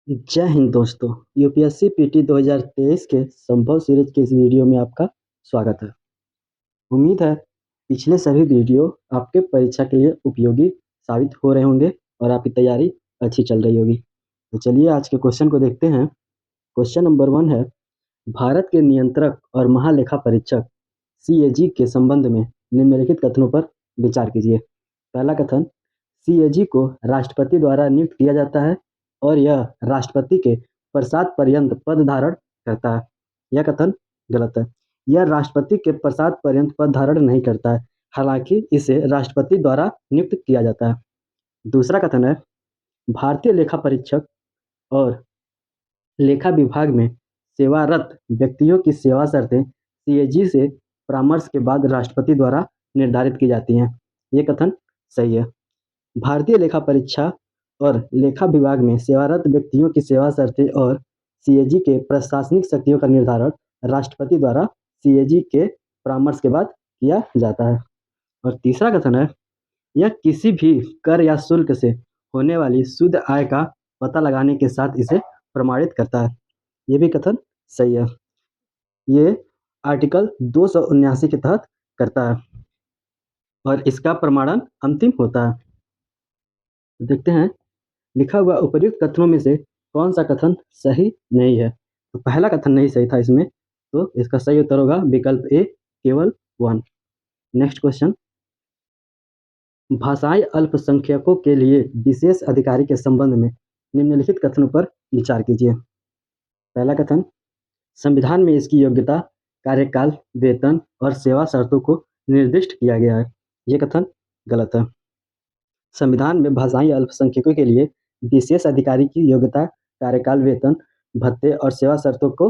जय हिंद दोस्तों। UPSC PT 2023 के संभव सीरीज के इस वीडियो में आपका स्वागत है। उम्मीद है पिछले सभी वीडियो आपके परीक्षा के लिए उपयोगी साबित हो रहे होंगे और आपकी तैयारी अच्छी चल रही होगी। तो चलिए आज के क्वेश्चन को देखते हैं। क्वेश्चन नंबर 1 है, भारत के नियंत्रक और महालेखा परीक्षक सीएजी के संबंध में निम्नलिखित कथनों पर विचार कीजिए। पहला कथन, सीएजी को राष्ट्रपति द्वारा नियुक्त किया जाता है और यह राष्ट्रपति के प्रसाद पर्यंत पद धारण करता है। यह कथन गलत है। यह राष्ट्रपति के प्रसाद पर्यंत पद धारण नहीं करता है, हालांकि इसे राष्ट्रपति द्वारा नियुक्त किया जाता है। दूसरा कथन है, भारतीय लेखा परीक्षक और लेखा विभाग में सेवारत व्यक्तियों की सेवा शर्तें सीएजी से परामर्श के बाद राष्ट्रपति द्वारा निर्धारित की जाती हैं। ये कथन सही है। भारतीय लेखा परीक्षा और लेखा विभाग में सेवारत व्यक्तियों की सेवा शर्तें और सीएजी के प्रशासनिक शक्तियों का निर्धारण राष्ट्रपति द्वारा सीएजी के परामर्श के बाद किया जाता है। और तीसरा कथन है, यह किसी भी कर या शुल्क से होने वाली शुद्ध आय का पता लगाने के साथ इसे प्रमाणित करता है। ये भी कथन सही है। ये आर्टिकल 279 के तहत करता है और इसका प्रमाणन अंतिम होता है। देखते हैं लिखा हुआ उपर्युक्त कथनों में से कौन सा कथन सही नहीं है। तो पहला कथन नहीं सही था इसमें, तो इसका सही उत्तर होगा विकल्प ए, केवल 1। नेक्स्ट क्वेश्चन, भाषाई अल्पसंख्यकों के लिए विशेष अधिकारी के संबंध में निम्नलिखित कथनों पर विचार कीजिए। पहला कथन, संविधान में इसकी योग्यता, कार्यकाल, वेतन और सेवा शर्तों को निर्दिष्ट किया गया है। ये कथन गलत है। संविधान में भाषाई अल्पसंख्यकों के लिए विशेष अधिकारी की योग्यता, कार्यकाल, वेतन, भत्ते और सेवा शर्तों को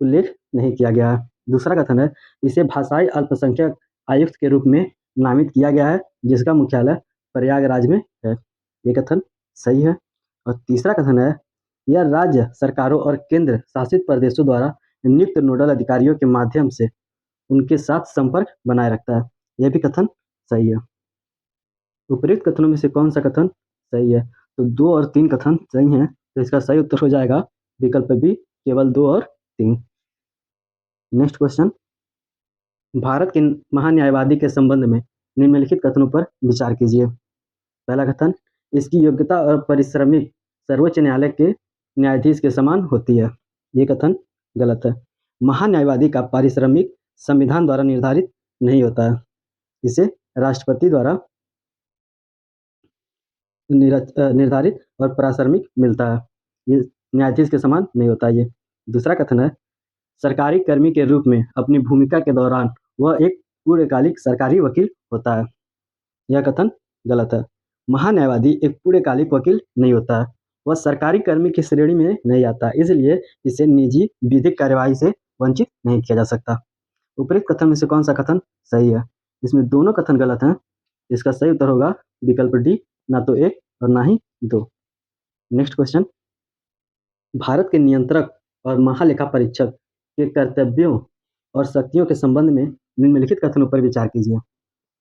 उल्लेख नहीं किया गया है। दूसरा कथन है, इसे भाषाई अल्पसंख्यक आयुक्त के रूप में नामित किया गया है, जिसका मुख्यालय प्रयागराज में है। ये कथन सही है। और तीसरा कथन है, यह राज्य सरकारों और केंद्र शासित प्रदेशों द्वारा नियुक्त नोडल अधिकारियों के माध्यम से उनके साथ संपर्क बनाए रखता है। यह भी कथन सही है। उपयुक्त कथनों में से कौन सा कथन सही है? तो 2 और 3 कथन सही हैं, तो इसका सही उत्तर हो जाएगा विकल्प बी, केवल 2 और 3। नेक्स्ट क्वेश्चन, भारत के महान्यायवादी के संबंध में निम्नलिखित कथनों पर विचार कीजिए। पहला कथन, इसकी योग्यता और पारिश्रमिक सर्वोच्च न्यायालय के न्यायाधीश के समान होती है। ये कथन गलत है। महान्यायवादी का पारिश्रमिक संविधान द्वारा निर्धारित नहीं होता है, इसे राष्ट्रपति द्वारा निर्धारित और पारिश्रमिक मिलता है। ये न्यायाधीश के समान नहीं होता ये। दूसरा कथन है, सरकारी कर्मी के रूप में अपनी भूमिका के दौरान वह एक पूर्णकालिक सरकारी वकील होता है। यह कथन गलत है। महान्यायवादी एक पूर्णकालिक वकील नहीं होता है, वह सरकारी कर्मी की श्रेणी में नहीं आता, इसलिए इसे निजी विधिक कार्यवाही से वंचित नहीं किया जा सकता। उपरोक्त कथन में से कौन सा कथन सही है? इसमें दोनों कथन गलत हैं। इसका सही उत्तर होगा विकल्प डी, ना तो 1 और ना ही 2। नेक्स्ट क्वेश्चन, भारत के नियंत्रक और महालेखा परीक्षक के कर्तव्यों और शक्तियों के संबंध में निम्नलिखित कथनों पर विचार कीजिए।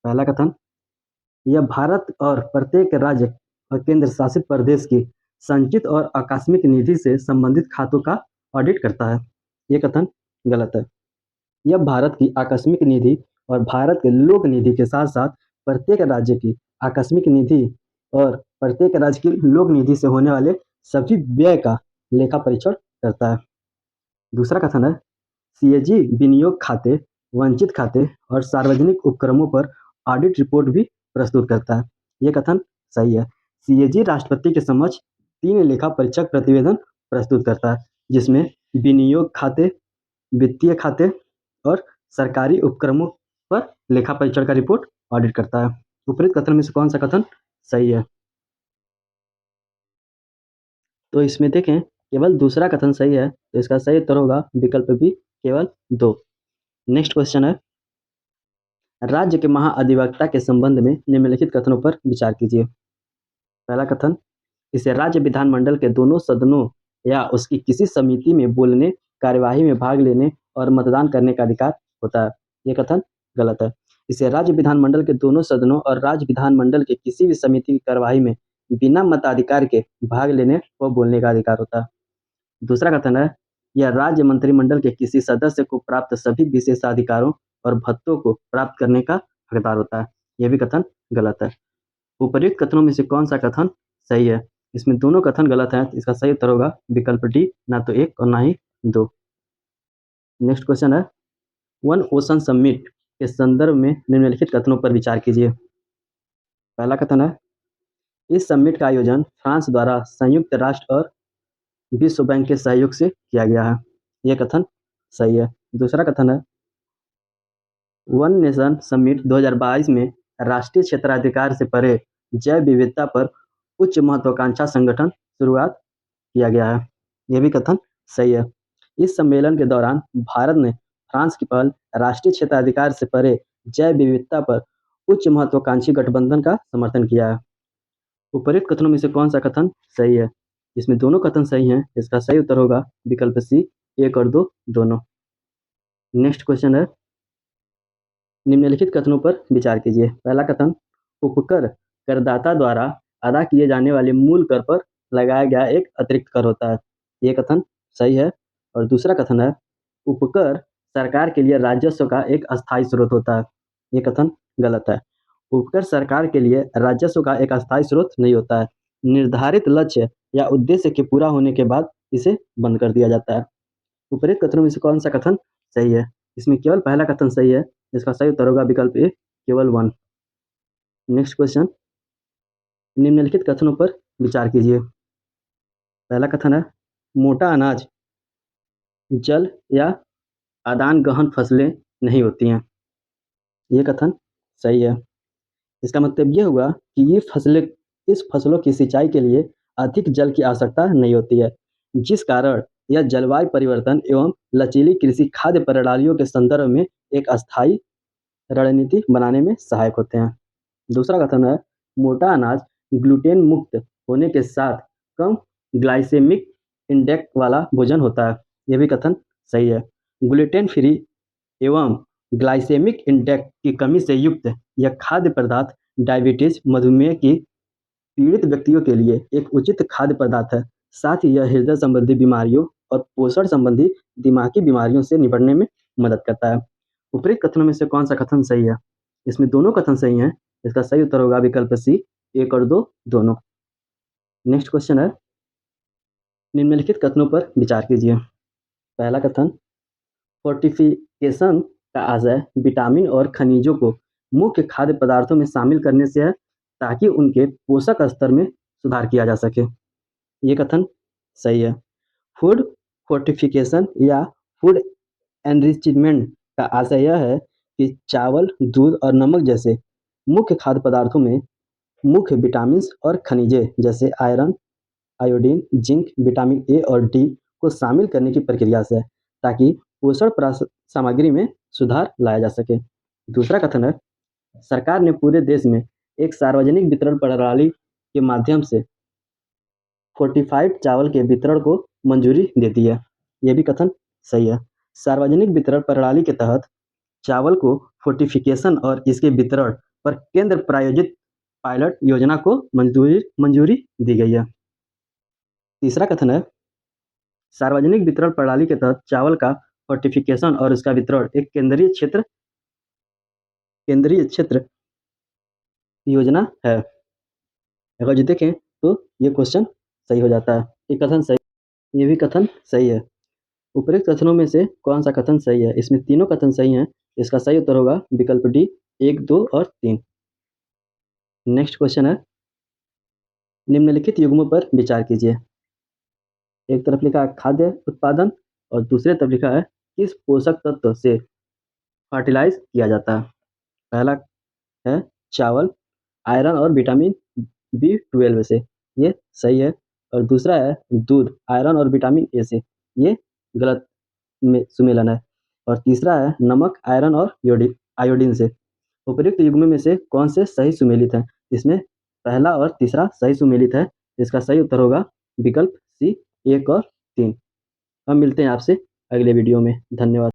पहला कथन, यह भारत और प्रत्येक राज्य और केंद्र शासित प्रदेश की संचित और आकस्मिक निधि से संबंधित खातों का ऑडिट करता है। ये कथन गलत है। यह भारत की आकस्मिक निधि और भारत के लोक निधि के साथ साथ प्रत्येक राज्य की आकस्मिक निधि और प्रत्येक राज्य की लोक निधि से होने वाले सभी व्यय का लेखा परीक्षण करता है। दूसरा कथन है, सीएजी विनियोग खाते, वंचित खाते और सार्वजनिक उपक्रमों पर ऑडिट रिपोर्ट भी प्रस्तुत करता है। ये कथन सही है। सीएजी राष्ट्रपति के समक्ष 3 लेखा परीक्षक प्रतिवेदन प्रस्तुत करता है, जिसमें विनियोग खाते, वित्तीय खाते और सरकारी उपक्रमों पर लेखा परीक्षण का रिपोर्ट ऑडिट करता है। उपरोक्त कथन में से कौन सा कथन सही है? तो इसमें देखें केवल दूसरा कथन सही है, तो इसका सही उत्तर होगा विकल्प बी, केवल 2। नेक्स्ट क्वेश्चन है, राज्य के महाअधिवक्ता के संबंध में निम्नलिखित कथनों पर विचार कीजिए। पहला कथन, इसे राज्य विधानमंडल के दोनों सदनों या उसकी किसी समिति में बोलने, कार्यवाही में भाग लेने और मतदान करने का अधिकार होता है। ये कथन गलत है। इसे राज्य विधानमंडल के दोनों सदनों और राज्य विधानमंडल के किसी भी समिति की कार्यवाही में बिना मताधिकार के भाग लेने व बोलने का अधिकार होता है। दूसरा कथन है, यह राज्य मंत्रिमंडल के किसी सदस्य को प्राप्त सभी विशेषाधिकारों और भत्तों को प्राप्त करने का हकदार होता है। यह भी कथन गलत है। उपर्युक्त कथनों में से कौन सा कथन सही है? इसमें दोनों कथन गलत हैं। इसका सही उत्तर होगा विकल्प डी, ना तो 1 और ना ही 2। नेक्स्ट क्वेश्चन है, वन ओशन समिट के संदर्भ में निम्नलिखित कथनों पर विचार कीजिए। पहला कथन है, इस समिट का आयोजन फ्रांस द्वारा संयुक्त राष्ट्र और विश्व बैंक के सहयोग से किया गया है। यह कथन सही है। दूसरा कथन है, वन नेशन समिट 2022 में राष्ट्रीय क्षेत्राधिकार से परे जैव विविधता पर उच्च महत्वाकांक्षा संगठन शुरुआत किया गया है। यह भी कथन सही है। इस सम्मेलन के दौरान भारत ने फ्रांस की पहल राष्ट्रीय क्षेत्राधिकार से परे जैव विविधता पर उच्च महत्वाकांक्षी गठबंधन का समर्थन किया है। उपर्युक्त कथनों में से कौन सा कथन सही है? इसमें दोनों कथन सही हैं। इसका सही उत्तर होगा विकल्प सी, 1 और 2 दोनों। नेक्स्ट क्वेश्चन है, निम्नलिखित कथनों पर विचार कीजिए। पहला कथन, उपकर करदाता द्वारा अदा किए जाने वाले मूल कर पर लगाया गया एक अतिरिक्त कर होता है। ये कथन सही है। और दूसरा कथन है, उपकर सरकार के लिए राजस्व का एक अस्थायी स्रोत होता है। ये कथन गलत है। उपकर सरकार के लिए राजस्व का एक अस्थायी स्रोत नहीं होता है। निर्धारित लक्ष्य या उद्देश्य के पूरा होने के बाद इसे बंद कर दिया जाता है। उपर्युक्त कथनों में से कौन सा कथन सही है? इसमें केवल पहला कथन सही है। इसका सही उत्तर होगा विकल्प ए, केवल 1। नेक्स्ट क्वेश्चन, निम्नलिखित कथनों पर विचार कीजिए। पहला कथन है, मोटा अनाज जल या आदान गहन फसलें नहीं होती हैं। ये कथन सही है। इसका मतलब ये हुआ कि इस फसलों की सिंचाई के लिए अधिक जल की आवश्यकता नहीं होती है, जिस कारण यह जलवायु परिवर्तन एवं लचीली कृषि खाद्य प्रणालियों के संदर्भ में एक अस्थायी रणनीति बनाने में सहायक होते हैं। दूसरा कथन है, मोटा अनाज ग्लूटेन मुक्त होने के साथ कम ग्लाइसेमिक इंडेक्स वाला भोजन होता है। यह भी कथन सही है। ग्लूटेन फ्री एवं ग्लाइसेमिक इंडेक्स की कमी से युक्त यह खाद्य पदार्थ डायबिटीज, मधुमेह की पीड़ित व्यक्तियों के लिए एक उचित खाद्य पदार्थ है। साथ ही यह हृदय संबंधी बीमारियों और पोषण संबंधी दिमागी बीमारियों से निपटने में मदद करता है। उपरोक्त कथनों में से कौन सा कथन सही है? इसमें दोनों कथन सही हैं। इसका सही उत्तर होगा विकल्प सी, 1 और 2 दोनों। नेक्स्ट क्वेश्चन है, निम्नलिखित कथनों पर विचार कीजिए। पहला कथन, फोर्टिफिकेशन का आशय विटामिन और खनिजों को मुख्य खाद्य पदार्थों में शामिल करने से है ताकि उनके पोषक स्तर में सुधार किया जा सके। ये कथन सही है। फूड फोर्टिफिकेशन या फूड एनरिचमेंट का आशय यह है कि चावल, दूध और नमक जैसे मुख्य खाद्य पदार्थों में मुख्य विटामिन और खनिजें जैसे iron, iodine, zinc, vitamin A और डी को शामिल करने की प्रक्रिया से है ताकि पोषण सामग्री में सुधार लाया जा सके। दूसरा कथन है, सरकार ने पूरे देश में एक सार्वजनिक वितरण प्रणाली के माध्यम से फोर्टिफाइड चावल के वितरण को मंजूरी दे दी है। यह भी कथन सही है। सार्वजनिक वितरण प्रणाली के तहत चावल को फोर्टिफिकेशन और इसके वितरण पर केंद्र प्रायोजित पायलट योजना को मंजूरी दी गई है। तीसरा कथन है, सार्वजनिक वितरण प्रणाली के तहत चावल का फोर्टिफिकेशन और उसका वितरण एक केंद्रीय क्षेत्र योजना है। अगर जो देखें तो ये क्वेश्चन सही हो जाता है। ये कथन सही, ये भी कथन सही है। उपरोक्त कथनों में से कौन सा कथन सही है? इसमें तीनों कथन सही हैं। इसका सही उत्तर होगा विकल्प डी, 1, 2 और 3। नेक्स्ट क्वेश्चन है, निम्नलिखित युग्मों पर विचार कीजिए। एक तरफ लिखा है खाद्य उत्पादन और दूसरे तरफ लिखा है किस पोषक तत्व से फर्टिलाइज किया जाता है। पहला है चावल, आयरन और विटामिन B12 से, ये सही है। और दूसरा है दूध, आयरन और विटामिन ए से, ये गलत में सुमेलन है। और तीसरा है नमक, आयरन और आयोडीन से। उपर्युक्त युग्म में से कौन से सही सुमेलित है? इसमें पहला और तीसरा सही सुमेलित है। इसका सही उत्तर होगा विकल्प सी, 1 और 3। हम मिलते हैं आपसे अगले वीडियो में। धन्यवाद।